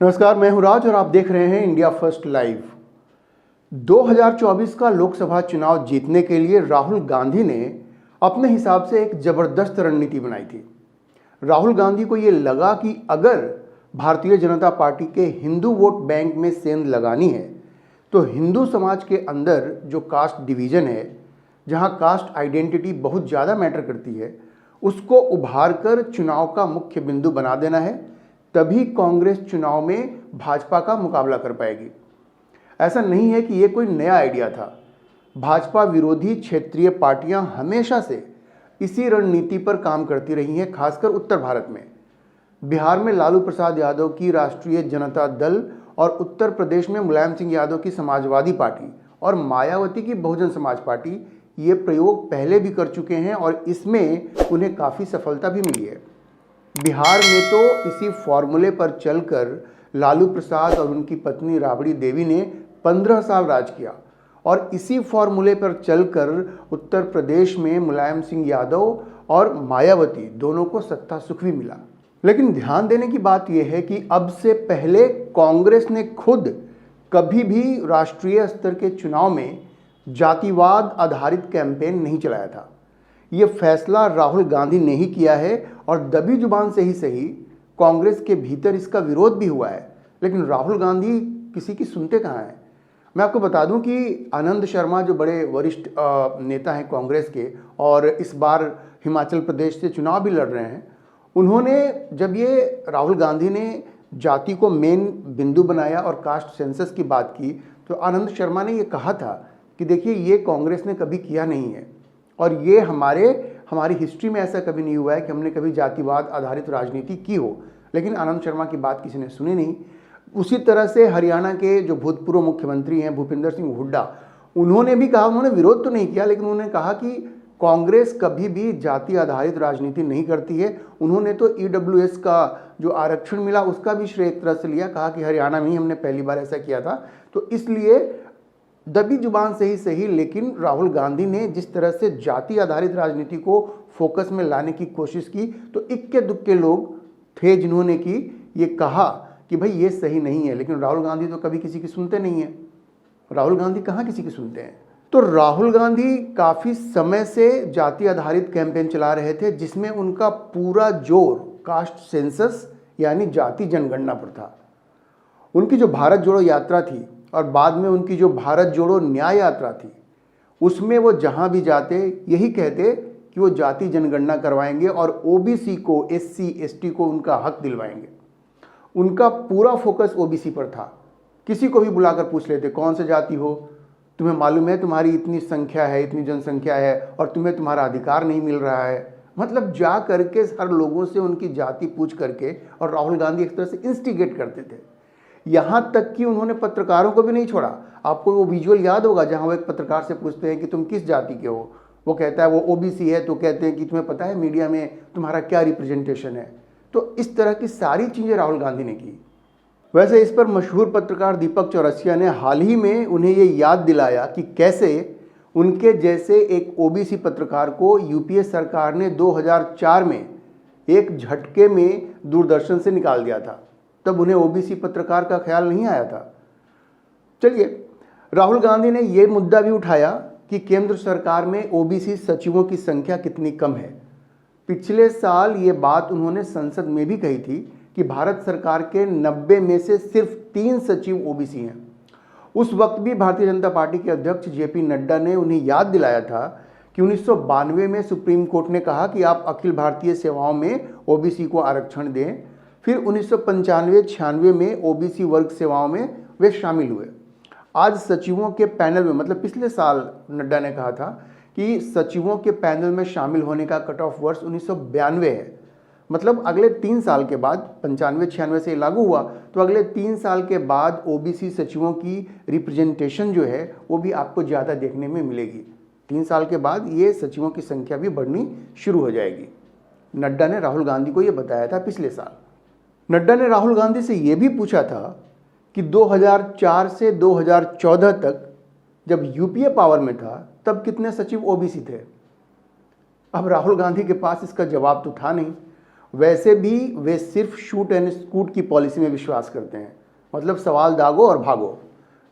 नमस्कार, मैं हूं राज और आप देख रहे हैं इंडिया फर्स्ट लाइव। 2024 का लोकसभा चुनाव जीतने के लिए राहुल गांधी ने अपने हिसाब से एक जबरदस्त रणनीति बनाई थी। राहुल गांधी को ये लगा कि अगर भारतीय जनता पार्टी के हिंदू वोट बैंक में सेंध लगानी है तो हिंदू समाज के अंदर जो कास्ट डिवीजन है, जहां कास्ट आइडेंटिटी बहुत ज़्यादा मैटर करती है, उसको उभार कर चुनाव का मुख्य बिंदु बना देना है, तभी कांग्रेस चुनाव में भाजपा का मुकाबला कर पाएगी। ऐसा नहीं है कि ये कोई नया आइडिया था। भाजपा विरोधी क्षेत्रीय पार्टियां हमेशा से इसी रणनीति पर काम करती रही हैं, खासकर उत्तर भारत में। बिहार में लालू प्रसाद यादव की राष्ट्रीय जनता दल और उत्तर प्रदेश में मुलायम सिंह यादव की समाजवादी पार्टी और मायावती की बहुजन समाज पार्टी ये प्रयोग पहले भी कर चुके हैं और इसमें उन्हें काफ़ी सफलता भी मिली है। बिहार में तो इसी फॉर्मूले पर चलकर लालू प्रसाद और उनकी पत्नी राबड़ी देवी ने 15 साल राज किया और इसी फॉर्मूले पर चलकर उत्तर प्रदेश में मुलायम सिंह यादव और मायावती दोनों को सत्ता सुख भी मिला। लेकिन ध्यान देने की बात यह है कि अब से पहले कांग्रेस ने खुद कभी भी राष्ट्रीय स्तर के चुनाव में जातिवाद आधारित कैंपेन नहीं चलाया था। ये फैसला राहुल गांधी ने ही किया है और दबी जुबान से ही सही कांग्रेस के भीतर इसका विरोध भी हुआ है, लेकिन राहुल गांधी किसी की सुनते कहाँ हैं। मैं आपको बता दूं कि आनंद शर्मा जो बड़े वरिष्ठ नेता हैं कांग्रेस के और इस बार हिमाचल प्रदेश से चुनाव भी लड़ रहे हैं, उन्होंने जब ये राहुल गांधी ने जाति को मेन बिंदु बनाया और कास्ट सेंसस की बात की तो आनंद शर्मा ने ये कहा था कि देखिए ये कांग्रेस ने कभी किया नहीं है और ये हमारी हिस्ट्री में ऐसा कभी नहीं हुआ है कि हमने कभी जातिवाद आधारित राजनीति की हो। लेकिन आनंद शर्मा की बात किसी ने सुनी नहीं। उसी तरह से हरियाणा के जो भूतपूर्व मुख्यमंत्री हैं भूपिंदर सिंह हुड्डा, उन्होंने भी कहा, उन्होंने विरोध तो नहीं किया लेकिन उन्होंने कहा कि कांग्रेस कभी भी जाति आधारित राजनीति नहीं करती है। उन्होंने तो EWS का जो आरक्षण मिला उसका भी श्रेय एक तरह से लिया, कहा कि हरियाणा में ही हमने पहली बार ऐसा किया था। तो इसलिए दबी जुबान से ही सही, लेकिन राहुल गांधी ने जिस तरह से जाति आधारित राजनीति को फोकस में लाने की कोशिश की तो इक्के दुक्के लोग थे जिन्होंने की ये कहा कि भाई ये सही नहीं है। लेकिन राहुल गांधी तो कभी किसी की सुनते नहीं है। राहुल गांधी कहाँ किसी की सुनते हैं। तो राहुल गांधी काफ़ी समय से जाति आधारित कैंपेन चला रहे थे जिसमें उनका पूरा जोर कास्ट सेंसस यानी जाति जनगणना पर था। उनकी जो भारत जोड़ो यात्रा थी और बाद में उनकी जो भारत जोड़ो न्याय यात्रा थी, उसमें वो जहां भी जाते यही कहते कि वो जाति जनगणना करवाएंगे और OBC को, SC ST को उनका हक दिलवाएंगे। उनका पूरा फोकस OBC पर था। किसी को भी बुलाकर पूछ लेते कौन से जाति हो, तुम्हें मालूम है तुम्हारी इतनी संख्या है, इतनी जनसंख्या है और तुम्हें तुम्हारा अधिकार नहीं मिल रहा है। मतलब जा करके हर लोगों से उनकी जाति पूछ करके, और राहुल गांधी एक तरह से इंस्टिगेट करते थे। यहाँ तक कि उन्होंने पत्रकारों को भी नहीं छोड़ा। आपको वो विजुअल याद होगा जहाँ वो एक पत्रकार से पूछते हैं कि तुम किस जाति के हो, वो कहता है वो OBC है, तो कहते हैं कि तुम्हें पता है मीडिया में तुम्हारा क्या रिप्रेजेंटेशन है। तो इस तरह की सारी चीज़ें राहुल गांधी ने की। वैसे इस पर मशहूर पत्रकार दीपक चौरसिया ने हाल ही में उन्हें ये याद दिलाया कि कैसे उनके जैसे एक OBC पत्रकार को UPA सरकार ने 2004 में एक झटके में दूरदर्शन से निकाल दिया था। तब उन्हें OBC पत्रकार का ख्याल नहीं आया था। चलिए, राहुल गांधी ने यह मुद्दा भी उठाया कि केंद्र सरकार में OBC सचिवों की संख्या कितनी कम है। पिछले साल ये बात उन्होंने संसद में भी कही थी कि भारत सरकार के 90 में से सिर्फ 3 सचिव OBC हैं। उस वक्त भी भारतीय जनता पार्टी के अध्यक्ष JP नड्डा ने उन्हें याद दिलाया था कि 1992 में सुप्रीम कोर्ट ने कहा कि आप अखिल भारतीय सेवाओं में OBC को आरक्षण दें। फिर 1995-96 में OBC वर्ग सेवाओं में वे शामिल हुए। आज सचिवों के पैनल में, मतलब पिछले साल नड्डा ने कहा था कि सचिवों के पैनल में शामिल होने का कट ऑफ वर्ष 1992 है। मतलब अगले 3 साल के बाद, 95-96 से लागू हुआ, तो अगले 3 साल के बाद OBC सचिवों की रिप्रेजेंटेशन जो है वो भी आपको ज़्यादा देखने में मिलेगी। 3 साल के बाद ये सचिवों की संख्या भी बढ़नी शुरू हो जाएगी। नड्डा ने राहुल गांधी को ये बताया था पिछले साल। नड्डा ने राहुल गांधी से यह भी पूछा था कि 2004 से 2014 तक जब UPA पावर में था तब कितने सचिव OBC थे। अब राहुल गांधी के पास इसका जवाब तो था नहीं। वैसे भी वे सिर्फ शूट एंड स्कूट की पॉलिसी में विश्वास करते हैं, मतलब सवाल दागो और भागो।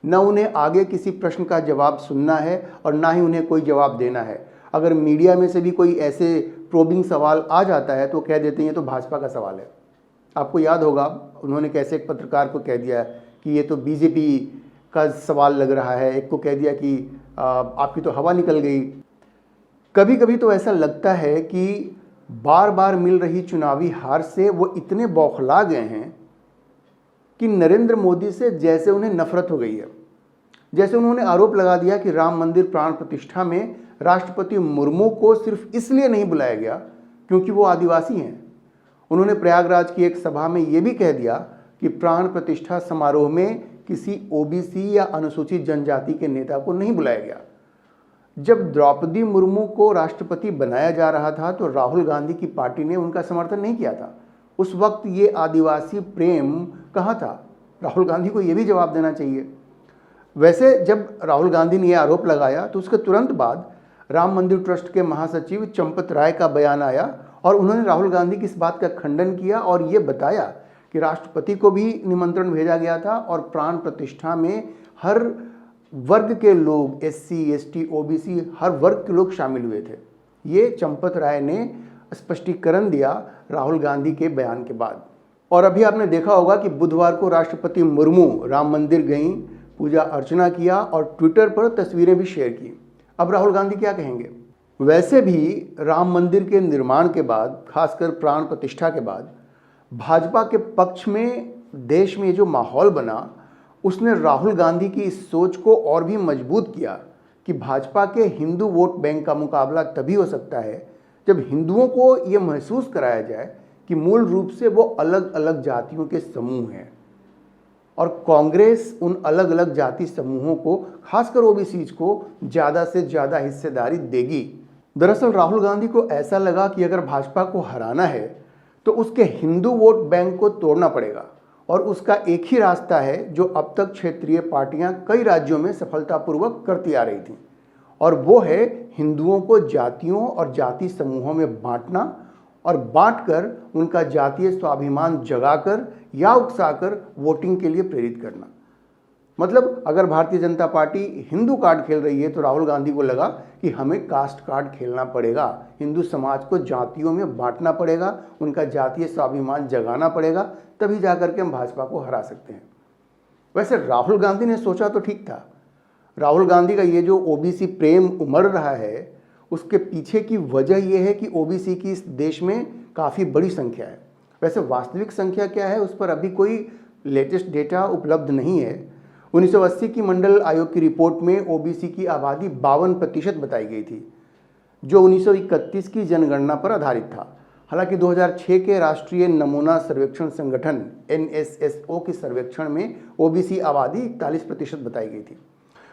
न उन्हें आगे किसी प्रश्न का जवाब सुनना है और ना ही उन्हें कोई जवाब देना है। अगर मीडिया में से भी कोई ऐसे प्रोबिंग सवाल आ जाता है तो कह देते हैं ये तो भाजपा का सवाल है। आपको याद होगा उन्होंने कैसे एक पत्रकार को कह दिया कि ये तो बीजेपी का सवाल लग रहा है, एक को कह दिया कि आपकी तो हवा निकल गई। कभी कभी तो ऐसा लगता है कि बार बार मिल रही चुनावी हार से वो इतने बौखला गए हैं कि नरेंद्र मोदी से जैसे उन्हें नफरत हो गई है। जैसे उन्होंने आरोप लगा दिया कि राम मंदिर प्राण प्रतिष्ठा में राष्ट्रपति मुर्मू को सिर्फ इसलिए नहीं बुलाया गया क्योंकि वो आदिवासी हैं। उन्होंने प्रयागराज की एक सभा में ये भी कह दिया कि प्राण प्रतिष्ठा समारोह में किसी ओबीसी या अनुसूचित जनजाति के नेता को नहीं बुलाया गया। जब द्रौपदी मुर्मू को राष्ट्रपति बनाया जा रहा था तो राहुल गांधी की पार्टी ने उनका समर्थन नहीं किया था। उस वक्त ये आदिवासी प्रेम कहाँ था? राहुल गांधी को ये भी जवाब देना चाहिए। वैसे जब राहुल गांधी ने यह आरोप लगाया तो उसके तुरंत बाद राम मंदिर ट्रस्ट के महासचिव चंपत राय का बयान आया और उन्होंने राहुल गांधी की इस बात का खंडन किया और ये बताया कि राष्ट्रपति को भी निमंत्रण भेजा गया था और प्राण प्रतिष्ठा में हर वर्ग के लोग, एससी, एसटी, ओबीसी, हर वर्ग के लोग शामिल हुए थे। ये चंपत राय ने स्पष्टीकरण दिया राहुल गांधी के बयान के बाद। और अभी आपने देखा होगा कि बुधवार को राष्ट्रपति मुर्मू राम मंदिर गईं, पूजा अर्चना किया और ट्विटर पर तस्वीरें भी शेयर की। अब राहुल गांधी क्या कहेंगे? वैसे भी राम मंदिर के निर्माण के बाद, खासकर प्राण प्रतिष्ठा के बाद, भाजपा के पक्ष में देश में जो माहौल बना उसने राहुल गांधी की इस सोच को और भी मजबूत किया कि भाजपा के हिंदू वोट बैंक का मुकाबला तभी हो सकता है जब हिंदुओं को ये महसूस कराया जाए कि मूल रूप से वो अलग अलग जातियों के समूह हैं और कांग्रेस उन अलग अलग जाति समूहों को, खासकर ओबीसीज को, ज़्यादा से ज़्यादा हिस्सेदारी देगी। दरअसल राहुल गांधी को ऐसा लगा कि अगर भाजपा को हराना है तो उसके हिंदू वोट बैंक को तोड़ना पड़ेगा और उसका एक ही रास्ता है जो अब तक क्षेत्रीय पार्टियां कई राज्यों में सफलतापूर्वक करती आ रही थीं, और वो है हिंदुओं को जातियों और जाति समूहों में बांटना और बांटकर उनका जातीय स्वाभिमान जगाकर या उकसाकर वोटिंग के लिए प्रेरित करना। मतलब अगर भारतीय जनता पार्टी हिंदू कार्ड खेल रही है तो राहुल गांधी को लगा कि हमें कास्ट कार्ड खेलना पड़ेगा, हिंदू समाज को जातियों में बांटना पड़ेगा, उनका जातीय स्वाभिमान जगाना पड़ेगा, तभी जाकर के हम भाजपा को हरा सकते हैं। वैसे राहुल गांधी ने सोचा तो ठीक था। राहुल गांधी का ये जो ओबीसी प्रेम उमड़ रहा है उसके पीछे की वजह यह है कि ओबीसी की इस देश में काफ़ी बड़ी संख्या है। वैसे वास्तविक संख्या क्या है उस पर अभी कोई लेटेस्ट डेटा उपलब्ध नहीं है। 1980 की मंडल आयोग की रिपोर्ट में ओबीसी की आबादी 52% बताई गई थी, जो 1931 की जनगणना पर आधारित था। हालांकि 2006 के राष्ट्रीय नमूना सर्वेक्षण संगठन NSSO के सर्वेक्षण में ओबीसी आबादी 41% बताई गई थी।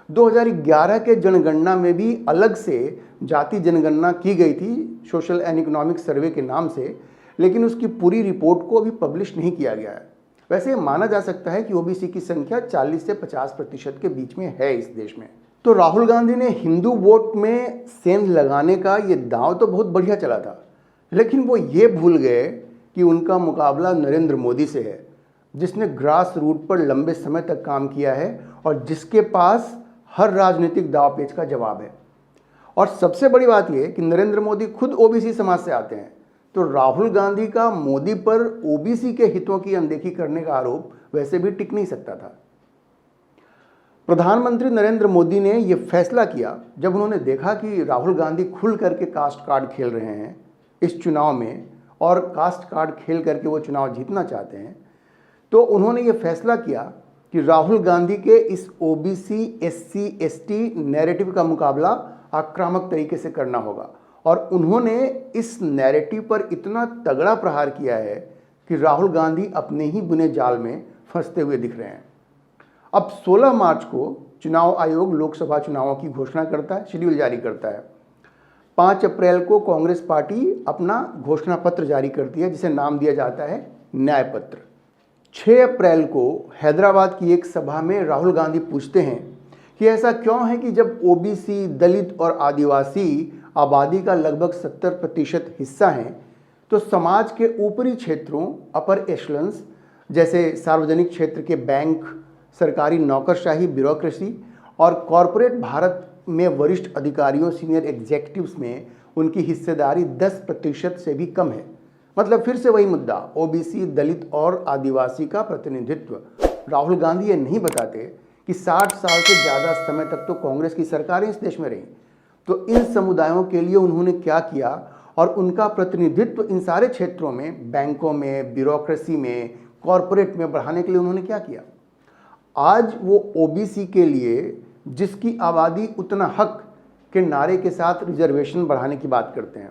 2011 के जनगणना में भी अलग से जाति जनगणना की गई थी, सोशल एंड इकोनॉमिक सर्वे के नाम से, लेकिन उसकी पूरी रिपोर्ट को अभी पब्लिश नहीं किया गया है। वैसे माना जा सकता है कि ओबीसी की संख्या 40 से 50% के बीच में है इस देश में। तो राहुल गांधी ने हिंदू वोट में सेंध लगाने का ये दांव तो बहुत बढ़िया चला था, लेकिन वो ये भूल गए कि उनका मुकाबला नरेंद्र मोदी से है, जिसने ग्रास रूट पर लंबे समय तक काम किया है और जिसके पास हर राजनीतिक दांवपेच का जवाब है। और सबसे बड़ी बात यह कि नरेंद्र मोदी खुद ओबीसी समाज से आते हैं, तो राहुल गांधी का मोदी पर ओबीसी के हितों की अनदेखी करने का आरोप वैसे भी टिक नहीं सकता था। प्रधानमंत्री नरेंद्र मोदी ने यह फैसला किया जब उन्होंने देखा कि राहुल गांधी खुल करके कास्ट कार्ड खेल रहे हैं इस चुनाव में और कास्ट कार्ड खेल करके वो चुनाव जीतना चाहते हैं। तो उन्होंने ये फैसला किया कि राहुल गांधी के इस ओबीसी, एससी, एसटी नैरेटिव का मुकाबला आक्रामक तरीके से करना होगा, और उन्होंने इस नैरेटिव पर इतना तगड़ा प्रहार किया है कि राहुल गांधी अपने ही बुने जाल में फंसते हुए दिख रहे हैं। अब 16 मार्च को चुनाव आयोग लोकसभा चुनावों की घोषणा करता है, शेड्यूल जारी करता है। 5 अप्रैल को कांग्रेस पार्टी अपना घोषणा पत्र जारी करती है, जिसे नाम दिया जाता है न्याय पत्र। 6 अप्रैल को हैदराबाद की एक सभा में राहुल गांधी पूछते हैं कि ऐसा क्यों है कि जब ओबीसी, दलित और आदिवासी आबादी का लगभग 70% हिस्सा हैं, तो समाज के ऊपरी क्षेत्रों, अपर एशलन्स, जैसे सार्वजनिक क्षेत्र के बैंक, सरकारी नौकरशाही, ब्यूरोक्रेसी और कॉरपोरेट भारत में वरिष्ठ अधिकारियों, सीनियर एग्जीक्यूटिव्स में उनकी हिस्सेदारी 10% से भी कम है। मतलब फिर से वही मुद्दा, ओबीसी, दलित और आदिवासी का प्रतिनिधित्व। राहुल गांधी ये नहीं बताते कि 60 साल से ज़्यादा समय तक तो कांग्रेस की सरकारें इस देश में रहीं, तो इन समुदायों के लिए उन्होंने क्या किया और उनका प्रतिनिधित्व इन सारे क्षेत्रों में, बैंकों में, ब्यूरोक्रेसी में, कॉरपोरेट में बढ़ाने के लिए उन्होंने क्या किया। आज वो ओबीसी के लिए जिसकी आबादी उतना हक के नारे के साथ रिजर्वेशन बढ़ाने की बात करते हैं।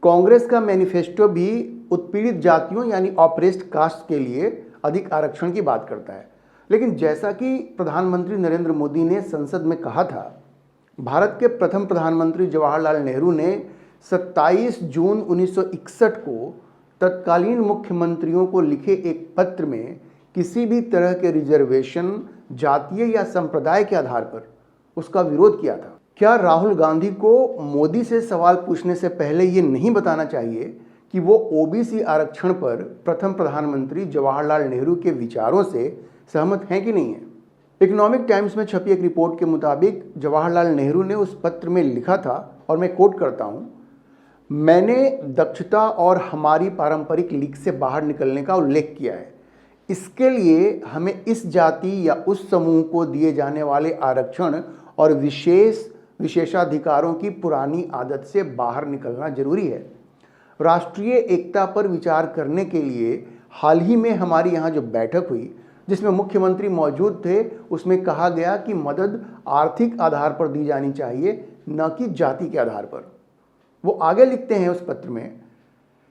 कांग्रेस का मैनिफेस्टो भी उत्पीड़ित जातियों यानी ऑप्रेस्ड कास्ट के लिए अधिक आरक्षण की बात करता है। लेकिन जैसा कि प्रधानमंत्री नरेंद्र मोदी ने संसद में कहा था, भारत के प्रथम प्रधानमंत्री जवाहरलाल नेहरू ने 27 जून 1961 को तत्कालीन मुख्यमंत्रियों को लिखे एक पत्र में किसी भी तरह के रिजर्वेशन जातीय या संप्रदाय के आधार पर उसका विरोध किया था। क्या राहुल गांधी को मोदी से सवाल पूछने से पहले ये नहीं बताना चाहिए कि वो ओबीसी आरक्षण पर प्रथम प्रधानमंत्री जवाहरलाल नेहरू के विचारों से सहमत हैं कि नहीं है? इकोनॉमिक टाइम्स में छपी एक रिपोर्ट के मुताबिक जवाहरलाल नेहरू ने उस पत्र में लिखा था, और मैं कोट करता हूं, मैंने दक्षता और हमारी पारंपरिक लीक से बाहर निकलने का उल्लेख किया है। इसके लिए हमें इस जाति या उस समूह को दिए जाने वाले आरक्षण और विशेषाधिकारों की पुरानी आदत से बाहर निकलना जरूरी है। राष्ट्रीय एकता पर विचार करने के लिए हाल ही में हमारी यहाँ जो बैठक हुई, जिसमें मुख्यमंत्री मौजूद थे, उसमें कहा गया कि मदद आर्थिक आधार पर दी जानी चाहिए, न कि जाति के आधार पर। वो आगे लिखते हैं उस पत्र में,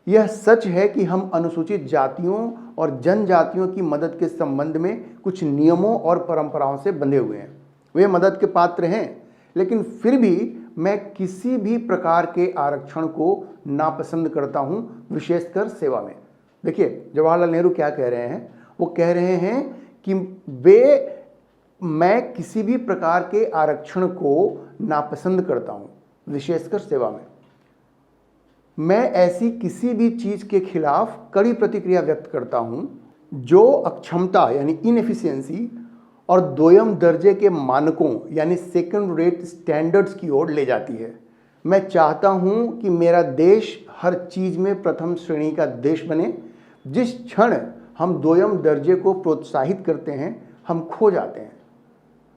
यह सच है कि हम अनुसूचित जातियों और जनजातियों की मदद के संबंध में कुछ नियमों और परंपराओं से बंधे हुए हैं। वे मदद के पात्र हैं, लेकिन फिर भी मैं किसी भी प्रकार के आरक्षण को नापसंद करता हूं, विशेषकर सेवा में। देखिए जवाहरलाल नेहरू क्या कह रहे हैं, वो कह रहे हैं कि मैं किसी भी प्रकार के आरक्षण को नापसंद करता हूं, विशेषकर सेवा में। मैं ऐसी किसी भी चीज के खिलाफ कड़ी प्रतिक्रिया व्यक्त करता हूं जो अक्षमता यानी इनएफिशिएंसी और दोयम दर्जे के मानकों यानी सेकंड रेट स्टैंडर्ड्स की ओर ले जाती है। मैं चाहता हूं कि मेरा देश हर चीज में प्रथम श्रेणी का देश बने। जिस क्षण हम दोयम दर्जे को प्रोत्साहित करते हैं, हम खो जाते हैं।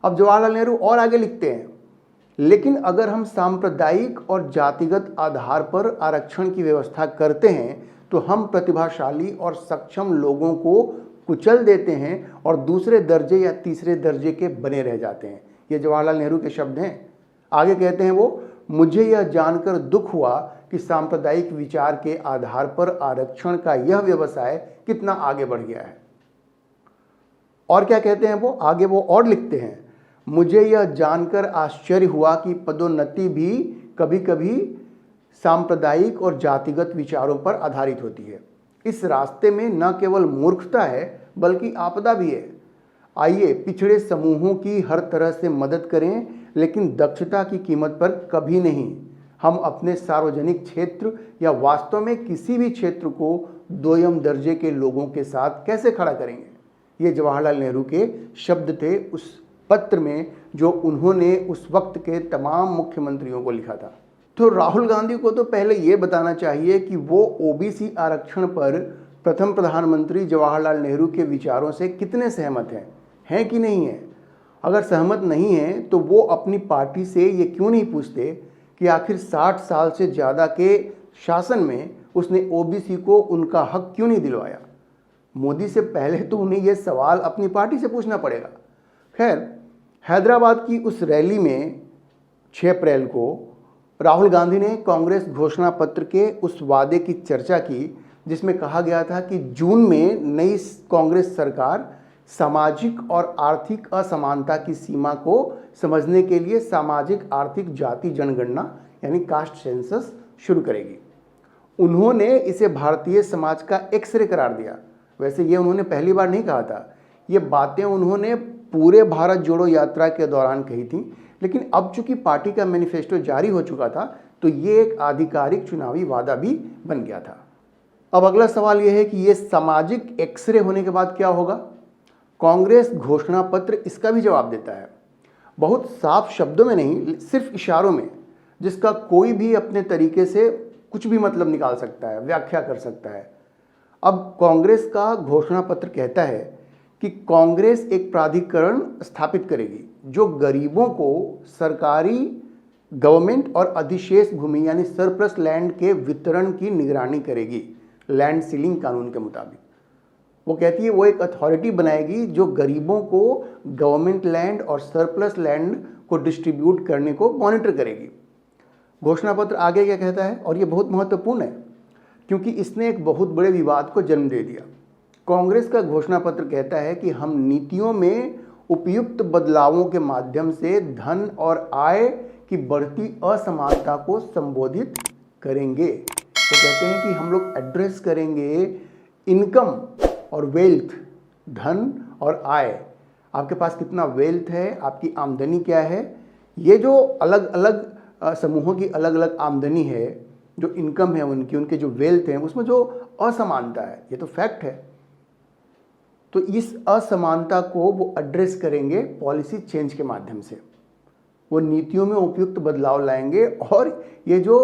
अब जवाहरलाल नेहरू और आगे लिखते हैं, लेकिन अगर हम सांप्रदायिक और जातिगत आधार पर आरक्षण की व्यवस्था करते हैं तो हम प्रतिभाशाली और सक्षम लोगों को कुचल देते हैं और दूसरे दर्जे या तीसरे दर्जे के बने रह जाते हैं। ये जवाहरलाल नेहरू के शब्द हैं। आगे कहते हैं वो, मुझे यह जानकर दुख हुआ कि सांप्रदायिक विचार के आधार पर आरक्षण का यह व्यवसाय कितना आगे बढ़ गया है। और क्या कहते हैं वो आगे, वो और लिखते हैं, मुझे यह जानकर आश्चर्य हुआ कि पदोन्नति भी कभी कभी सांप्रदायिक और जातिगत विचारों पर आधारित होती है। इस रास्ते में न केवल मूर्खता है बल्कि आपदा भी है। आइए पिछड़े समूहों की हर तरह से मदद करें, लेकिन दक्षता की कीमत पर कभी नहीं। हम अपने सार्वजनिक क्षेत्र या वास्तव में किसी भी क्षेत्र को दोयम दर्जे के लोगों के साथ कैसे खड़ा करेंगे। ये जवाहरलाल नेहरू के शब्द थे उस पत्र में जो उन्होंने उस वक्त के तमाम मुख्यमंत्रियों को लिखा था। तो राहुल गांधी को तो पहले ये बताना चाहिए कि वो ओबीसी आरक्षण पर प्रथम प्रधानमंत्री जवाहरलाल नेहरू के विचारों से कितने सहमत हैं कि नहीं है। अगर सहमत नहीं हैं तो वो अपनी पार्टी से ये क्यों नहीं पूछते कि आखिर 60 साल से ज़्यादा के शासन में उसने ओबीसी को उनका हक क्यों नहीं दिलवाया। मोदी से पहले तो उन्हें यह सवाल अपनी पार्टी से पूछना पड़ेगा। खैर, हैदराबाद की उस रैली में 6 अप्रैल को राहुल गांधी ने कांग्रेस घोषणा पत्र के उस वादे की चर्चा की जिसमें कहा गया था कि जून में नई कांग्रेस सरकार सामाजिक और आर्थिक असमानता की सीमा को समझने के लिए सामाजिक आर्थिक जाति जनगणना यानी कास्ट सेंसस शुरू करेगी। उन्होंने इसे भारतीय समाज का एक्सरे करार दिया। वैसे ये उन्होंने पहली बार नहीं कहा था, ये बातें उन्होंने पूरे भारत जोड़ो यात्रा के दौरान कही थी, लेकिन अब चूंकि पार्टी का मैनिफेस्टो जारी हो चुका था तो ये एक आधिकारिक चुनावी वादा भी बन गया था। अब अगला सवाल यह है कि ये सामाजिक एक्सरे होने के बाद क्या होगा। कांग्रेस घोषणा पत्र इसका भी जवाब देता है, बहुत साफ शब्दों में नहीं, सिर्फ इशारों में, जिसका कोई भी अपने तरीके से कुछ भी मतलब निकाल सकता है, व्याख्या कर सकता है। अब कांग्रेस का घोषणा पत्र कहता है कि कांग्रेस एक प्राधिकरण स्थापित करेगी जो गरीबों को सरकारी, गवर्नमेंट और अधिशेष भूमि यानी सरप्लस लैंड के वितरण की निगरानी करेगी लैंड सीलिंग कानून के मुताबिक। वो कहती है वो एक अथॉरिटी बनाएगी जो गरीबों को गवर्नमेंट लैंड और सरप्लस लैंड को डिस्ट्रीब्यूट करने को मॉनिटर करेगी। घोषणा पत्र आगे क्या कहता है, और ये बहुत महत्वपूर्ण है क्योंकि इसने एक बहुत बड़े विवाद को जन्म दे दिया। कांग्रेस का घोषणा पत्र कहता है कि हम नीतियों में उपयुक्त बदलावों के माध्यम से धन और आय की बढ़ती असमानता को संबोधित करेंगे। तो कहते हैं कि हम लोग एड्रेस करेंगे इनकम और वेल्थ, धन और आय। आपके पास कितना वेल्थ है, आपकी आमदनी क्या है, ये जो अलग अलग समूहों की अलग अलग आमदनी है, जो इनकम है उनकी, उनके जो वेल्थ हैं, उसमें जो असमानता है, ये तो फैक्ट है। तो इस असमानता को वो एड्रेस करेंगे पॉलिसी चेंज के माध्यम से। वो नीतियों में उपयुक्त बदलाव लाएंगे और ये जो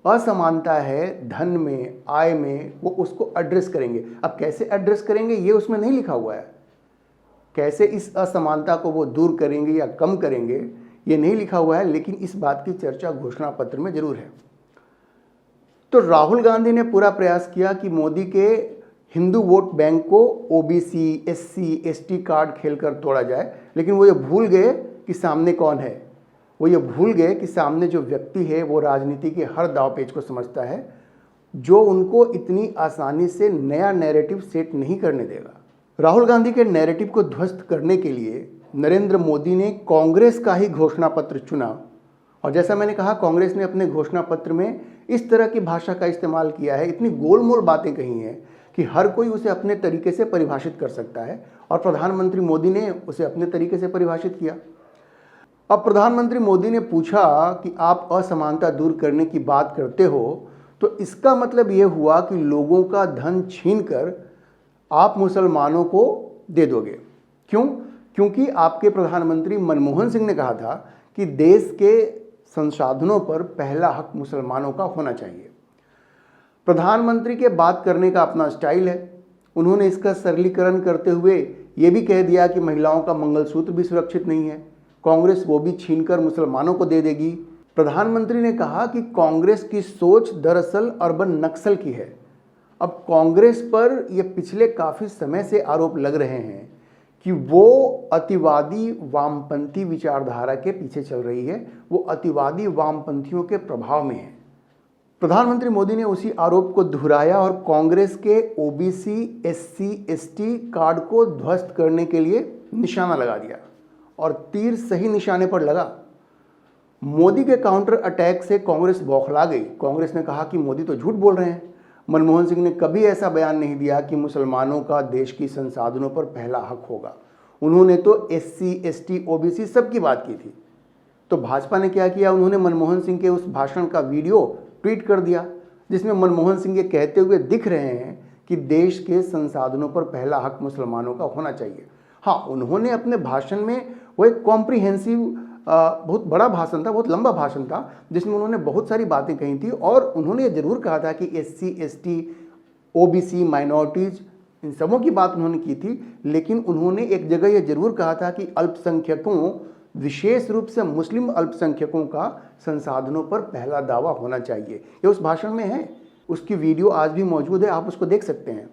असमानता है धन में, आय में, वो उसको एड्रेस करेंगे। अब कैसे एड्रेस करेंगे ये उसमें नहीं लिखा हुआ है, कैसे इस असमानता को वो दूर करेंगे या कम करेंगे ये नहीं लिखा हुआ है, लेकिन इस बात की चर्चा घोषणा पत्र में जरूर है। तो राहुल गांधी ने पूरा प्रयास किया कि मोदी के हिंदू वोट बैंक को ओबीसी, एससी, एसटी कार्ड खेलकर तोड़ा जाए, लेकिन वो ये भूल गए कि सामने कौन है। वो ये भूल गए कि सामने जो व्यक्ति है वो राजनीति के हर दाव पेच को समझता है, जो उनको इतनी आसानी से नया नैरेटिव सेट नहीं करने देगा। राहुल गांधी के नैरेटिव को ध्वस्त करने के लिए नरेंद्र मोदी ने कांग्रेस का ही घोषणा पत्र चुना। और जैसा मैंने कहा, कांग्रेस ने अपने घोषणा पत्र में इस तरह की भाषा का इस्तेमाल किया है, इतनी गोलमोल बातें कही हैं कि हर कोई उसे अपने तरीके से परिभाषित कर सकता है, और प्रधानमंत्री मोदी ने उसे अपने तरीके से परिभाषित किया। अब प्रधानमंत्री मोदी ने पूछा कि आप असमानता दूर करने की बात करते हो, तो इसका मतलब ये हुआ कि लोगों का धन छीनकर आप मुसलमानों को दे दोगे। क्यों? क्योंकि आपके प्रधानमंत्री मनमोहन सिंह ने कहा था कि देश के संसाधनों पर पहला हक मुसलमानों का होना चाहिए। प्रधानमंत्री के बात करने का अपना स्टाइल है। उन्होंने इसका सरलीकरण करते हुए ये भी कह दिया कि महिलाओं का मंगलसूत्र भी सुरक्षित नहीं है, कांग्रेस वो भी छीनकर मुसलमानों को दे देगी। प्रधानमंत्री ने कहा कि कांग्रेस की सोच दरअसल अर्बन नक्सल की है। अब कांग्रेस पर ये पिछले काफ़ी समय से आरोप लग रहे हैं कि वो अतिवादी वामपंथी विचारधारा के पीछे चल रही है, वो अतिवादी वामपंथियों के प्रभाव में है। प्रधानमंत्री मोदी ने उसी आरोप को दोहराया और कांग्रेस के ओबीसी, एससी, एसटी कार्ड को ध्वस्त करने के लिए निशाना लगा दिया, और तीर सही निशाने पर लगा। मोदी के काउंटर अटैक से कांग्रेस बौखला गई। कांग्रेस ने कहा कि मोदी तो झूठ बोल रहे हैं। मनमोहन सिंह ने कभी ऐसा बयान नहीं दिया कि मुसलमानों का देश की संसाधनों पर पहला हक होगा। उन्होंने तो एससी, एसटी, ओबीसी सब की बात की थी। तो भाजपा ने क्या किया, उन्होंने मनमोहन सिंह के उस भाषण का वीडियो ट्वीट कर दिया, जिसमें मनमोहन सिंह ये कहते हुए दिख रहे हैं कि देश के संसाधनों पर पहला हक मुसलमानों का होना चाहिए। हाँ, उन्होंने अपने भाषण में वो एक कॉम्प्रिहेंसिव, बहुत बड़ा भाषण था, बहुत लंबा भाषण था, जिसमें उन्होंने बहुत सारी बातें कही थी, और उन्होंने ये जरूर कहा था कि एससी, एसटी, ओबीसी, माइनॉरिटीज, इन सबों की बात उन्होंने की थी। लेकिन उन्होंने एक जगह ये जरूर कहा था कि अल्पसंख्यकों, विशेष रूप से मुस्लिम अल्पसंख्यकों का संसाधनों पर पहला दावा होना चाहिए। ये उस भाषण में है, उसकी वीडियो आज भी मौजूद है, आप उसको देख सकते हैं।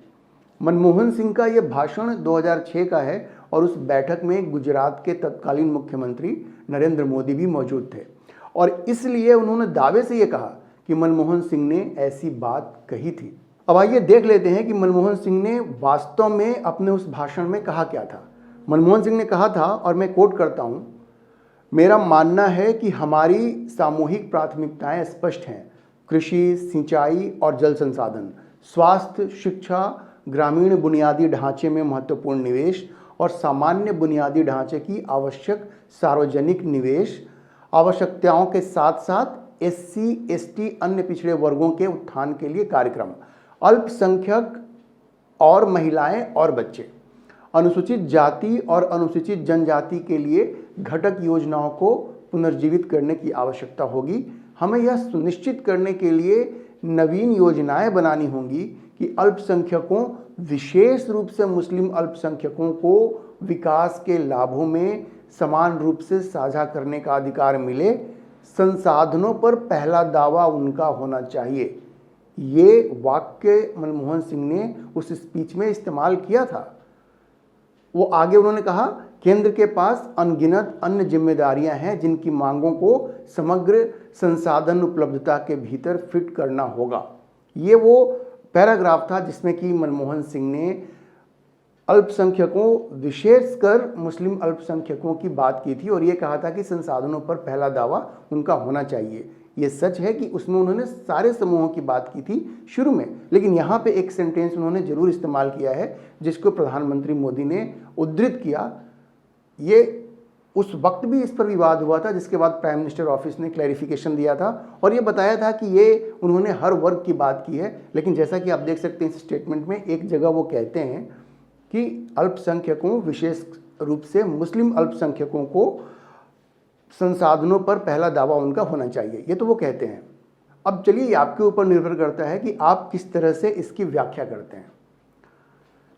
मनमोहन सिंह का ये भाषण 2006 का है, और उस बैठक में गुजरात के तत्कालीन मुख्यमंत्री नरेंद्र मोदी भी मौजूद थे, और इसलिए उन्होंने दावे से ये कहा कि मनमोहन सिंह ने ऐसी बात कही थी। अब आइए देख लेते हैं कि मनमोहन सिंह ने वास्तव में अपने उस भाषण में कहा क्या था। मनमोहन सिंह ने कहा था, और मैं कोट करता हूं, मेरा मानना है कि हमारी सामूहिक प्राथमिकताएं स्पष्ट हैं। कृषि, सिंचाई और जल संसाधन, स्वास्थ्य, शिक्षा, ग्रामीण बुनियादी ढांचे में महत्वपूर्ण निवेश और सामान्य बुनियादी ढांचे की आवश्यक सार्वजनिक निवेश आवश्यकताओं के साथ साथ एससी, एसटी, अन्य पिछड़े वर्गों के उत्थान के लिए कार्यक्रम, अल्पसंख्यक और महिलाएं और बच्चे, अनुसूचित जाति और अनुसूचित जनजाति के लिए घटक योजनाओं को पुनर्जीवित करने की आवश्यकता होगी। हमें यह सुनिश्चित करने के लिए नवीन योजनाएं बनानी होंगी कि अल्पसंख्यकों, विशेष रूप से मुस्लिम अल्पसंख्यकों को विकास के लाभों में समान रूप से साझा करने का अधिकार मिले। संसाधनों पर पहला दावा उनका होना चाहिए। ये वाक्य मनमोहन सिंह ने उस स्पीच में इस्तेमाल किया था। वो आगे उन्होंने कहा, केंद्र के पास अनगिनत अन्य जिम्मेदारियां हैं जिनकी मांगों को समग्र संसाधन उपलब्धता के भीतर फिट करना होगा। ये वो पैराग्राफ था जिसमें कि मनमोहन सिंह ने अल्पसंख्यकों, विशेषकर मुस्लिम अल्पसंख्यकों की बात की थी और ये कहा था कि संसाधनों पर पहला दावा उनका होना चाहिए। ये सच है कि उसमें उन्होंने सारे समूहों की बात की थी शुरू में, लेकिन यहाँ पे एक सेंटेंस उन्होंने जरूर इस्तेमाल किया है जिसको प्रधानमंत्री मोदी ने उद्धृत किया। ये उस वक्त भी इस पर विवाद हुआ था, जिसके बाद प्राइम मिनिस्टर ऑफिस ने क्लैरिफिकेशन दिया था और ये बताया था कि ये उन्होंने हर वर्ग की बात की है। लेकिन जैसा कि आप देख सकते हैं इस स्टेटमेंट में एक जगह वो कहते हैं कि अल्पसंख्यकों, विशेष रूप से मुस्लिम अल्पसंख्यकों को संसाधनों पर पहला दावा उनका होना चाहिए। ये तो वो कहते हैं। अब चलिए, आपके ऊपर निर्भर करता है कि आप किस तरह से इसकी व्याख्या करते हैं।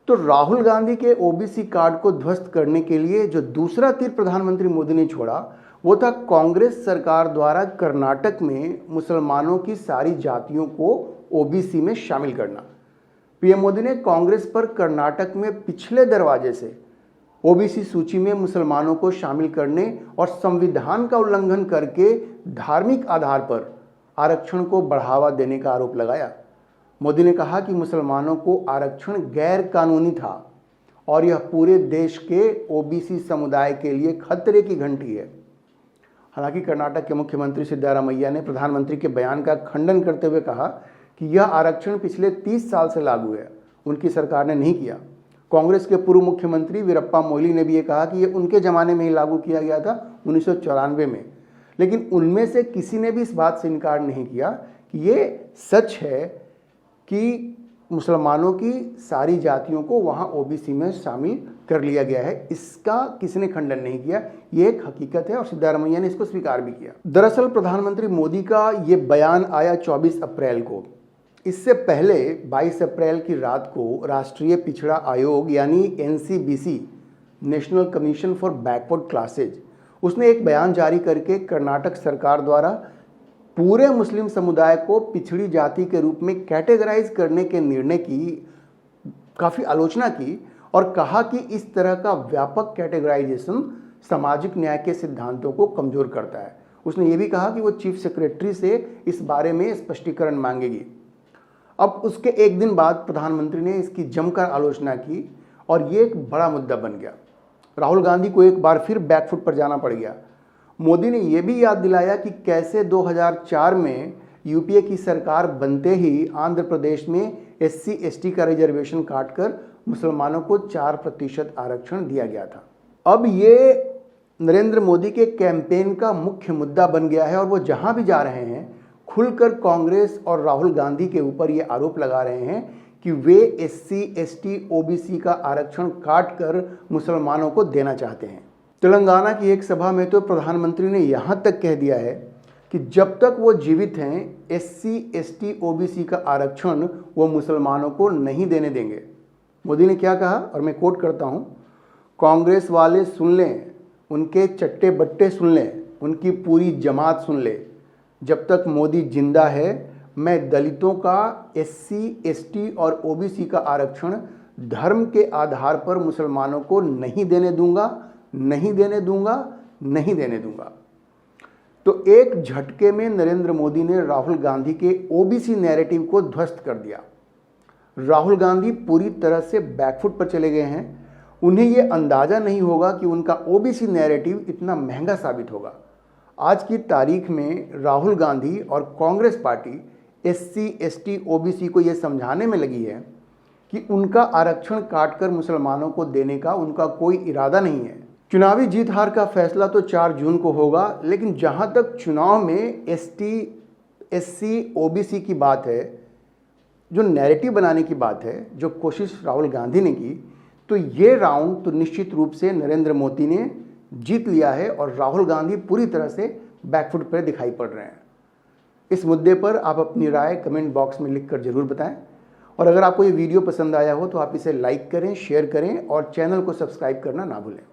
तो राहुल गांधी के ओबीसी कार्ड को ध्वस्त करने के लिए जो दूसरा तीर प्रधानमंत्री मोदी ने छोड़ा वो था कांग्रेस सरकार द्वारा कर्नाटक में मुसलमानों की सारी जातियों को ओबीसी में शामिल करना। पीएम मोदी ने कांग्रेस पर कर्नाटक में पिछले दरवाजे से ओबीसी सूची में मुसलमानों को शामिल करने और संविधान का उल्लंघन करके धार्मिक आधार पर आरक्षण को बढ़ावा देने का आरोप लगाया। मोदी ने कहा कि मुसलमानों को आरक्षण गैर कानूनी था और यह पूरे देश के ओबीसी समुदाय के लिए खतरे की घंटी है। हालांकि कर्नाटक के मुख्यमंत्री सिद्धारमैया ने प्रधानमंत्री के बयान का खंडन करते हुए कहा कि यह आरक्षण पिछले 30 साल से लागू है, उनकी सरकार ने नहीं किया। कांग्रेस के पूर्व मुख्यमंत्री वीरप्पा मोइली ने भी ये कहा कि यह उनके ज़माने में ही लागू किया गया था 1994 में, लेकिन उनमें से किसी ने भी इस बात से इनकार नहीं किया कि ये सच है कि मुसलमानों की सारी जातियों को वहाँ ओबीसी में शामिल कर लिया गया है। इसका किसी ने खंडन नहीं किया, ये एक हकीकत है और सिद्धारमैया ने इसको स्वीकार भी किया। दरअसल प्रधानमंत्री मोदी का ये बयान आया 24 अप्रैल को। इससे पहले 22 अप्रैल की रात को राष्ट्रीय पिछड़ा आयोग यानी NCBC, national commission for backward classes, उसने एक बयान जारी करके कर्नाटक सरकार द्वारा पूरे मुस्लिम समुदाय को पिछड़ी जाति के रूप में कैटेगराइज करने के निर्णय की काफ़ी आलोचना की और कहा कि इस तरह का व्यापक कैटेगराइजेशन सामाजिक न्याय के सिद्धांतों को कमज़ोर करता है। उसने ये भी कहा कि वो चीफ सेक्रेटरी से इस बारे में स्पष्टीकरण मांगेगी। अब उसके एक दिन बाद प्रधानमंत्री ने इसकी जमकर आलोचना की और ये एक बड़ा मुद्दा बन गया। राहुल गांधी को एक बार फिर बैकफुट पर जाना पड़ गया। मोदी ने यह भी याद दिलाया कि कैसे 2004 में यूपीए की सरकार बनते ही आंध्र प्रदेश में एससी एसटी का रिजर्वेशन काटकर मुसलमानों को 4% आरक्षण दिया गया था। अब ये नरेंद्र मोदी के कैंपेन का मुख्य मुद्दा बन गया है और वो जहां भी जा रहे हैं खुलकर कांग्रेस और राहुल गांधी के ऊपर ये आरोप लगा रहे हैं कि वे एससी एसटी ओबीसी का आरक्षण काटकर मुसलमानों को देना चाहते हैं। तेलंगाना की एक सभा में तो प्रधानमंत्री ने यहाँ तक कह दिया है कि जब तक वो जीवित हैं एससी एसटी ओबीसी का आरक्षण वो मुसलमानों को नहीं देने देंगे। मोदी ने क्या कहा, और मैं कोट करता हूँ, कांग्रेस वाले सुन लें, उनके चट्टे बट्टे सुन लें, उनकी पूरी जमात सुन ले, जब तक मोदी जिंदा है मैं दलितों का एससी एसटी और ओबीसी का आरक्षण धर्म के आधार पर मुसलमानों को नहीं देने दूंगा, नहीं देने दूंगा, नहीं देने दूंगा। तो एक झटके में नरेंद्र मोदी ने राहुल गांधी के ओबीसी नैरेटिव को ध्वस्त कर दिया। राहुल गांधी पूरी तरह से बैकफुट पर चले गए हैं। उन्हें यह अंदाजा नहीं होगा कि उनका ओबीसी नैरेटिव इतना महंगा साबित होगा। आज की तारीख में राहुल गांधी और Congress party SC ST OBC को यह समझाने में लगी है कि उनका आरक्षण काटकर मुसलमानों को देने का उनका कोई इरादा नहीं है। चुनावी जीत हार का फैसला तो 4 जून को होगा, लेकिन जहां तक चुनाव में एससी ओबीसी की बात है, जो नैरेटिव बनाने की बात है, जो कोशिश राहुल गांधी ने की, तो ये राउंड तो निश्चित रूप से नरेंद्र मोदी ने जीत लिया है और राहुल गांधी पूरी तरह से बैकफुट पर दिखाई पड़ रहे हैं। इस मुद्दे पर आप अपनी राय कमेंट बॉक्स में लिखकर जरूर बताएं और अगर आपको ये वीडियो पसंद आया हो तो आप इसे लाइक करें, शेयर करें और चैनल को सब्सक्राइब करना ना भूलें।